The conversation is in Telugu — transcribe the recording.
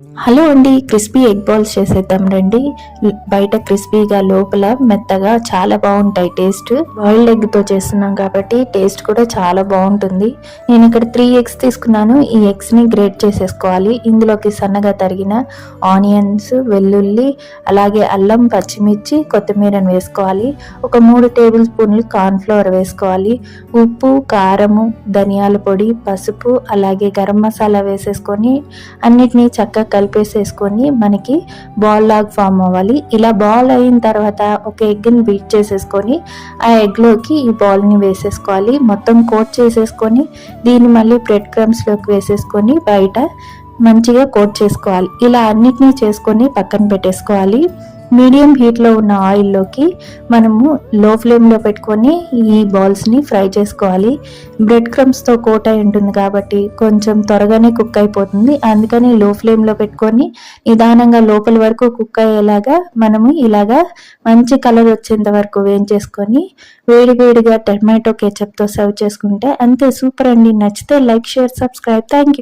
హలో అండి, క్రిస్పీ ఎగ్ బాల్స్ చేసేద్దాం రండి. బయట క్రిస్పీగా లోపల మెత్తగా చాలా బాగుంటాయి. టేస్ట్ బాయిల్డ్ ఎగ్ తో చేస్తున్నాం కాబట్టి టేస్ట్ కూడా చాలా బాగుంటుంది. నేను ఇక్కడ 3 ఎగ్స్ తీసుకున్నాను. ఈ ఎగ్స్ ని గ్రేట్ చేసేసుకోవాలి. ఇందులోకి సన్నగా తరిగిన ఆనియన్స్, వెల్లుల్లి, అలాగే అల్లం, పచ్చిమిర్చి, కొత్తిమీరను వేసుకోవాలి. ఒక 3 టేబుల్ స్పూన్లు కార్న్ ఫ్లోర్ వేసుకోవాలి. ఉప్పు, కారము, ధనియాల పొడి, పసుపు, అలాగే గరం మసాలా వేసేసుకొని అన్నిటినీ చక్కగా కలిపేసేసుకొని మనకి బాల్ లాగా ఫామ్ అవ్వాలి. ఇలా బాల్ అయిన తర్వాత ఒక ఎగ్ని బీట్ చేసేసుకొని ఆ ఎగ్లోకి ఈ బాల్ని వేసేసుకోవాలి. మొత్తం కోట్ చేసేసుకొని దీన్ని మళ్ళీ బ్రెడ్ క్రమ్స్లోకి వేసేసుకొని బయట మంచిగా కోట్ చేసుకోవాలి. ఇలా అన్నిటినీ చేసుకొని పక్కన పెట్టేసుకోవాలి. మీడియం హీట్లో ఉన్న ఆయిల్లోకి మనము లో ఫ్లేమ్లో పెట్టుకొని ఈ బాల్స్ని ఫ్రై చేసుకోవాలి. బ్రెడ్ క్రమ్స్తో కోట్ అయి ఉంటుంది కాబట్టి కొంచెం త్వరగానే కుక్ అయిపోతుంది. అందుకని లో ఫ్లేమ్లో పెట్టుకొని నిదానంగా లోపల వరకు కుక్ అయ్యేలాగా మనము ఇలాగా మంచి కలర్ వచ్చేంత వరకు వేయించేసుకొని వేడివేడిగా టమాటో కెచప్తో సర్వ్ చేసుకుంటే అంతే, సూపర్ అండి. నచ్చితే like, share, subscribe. Thank you.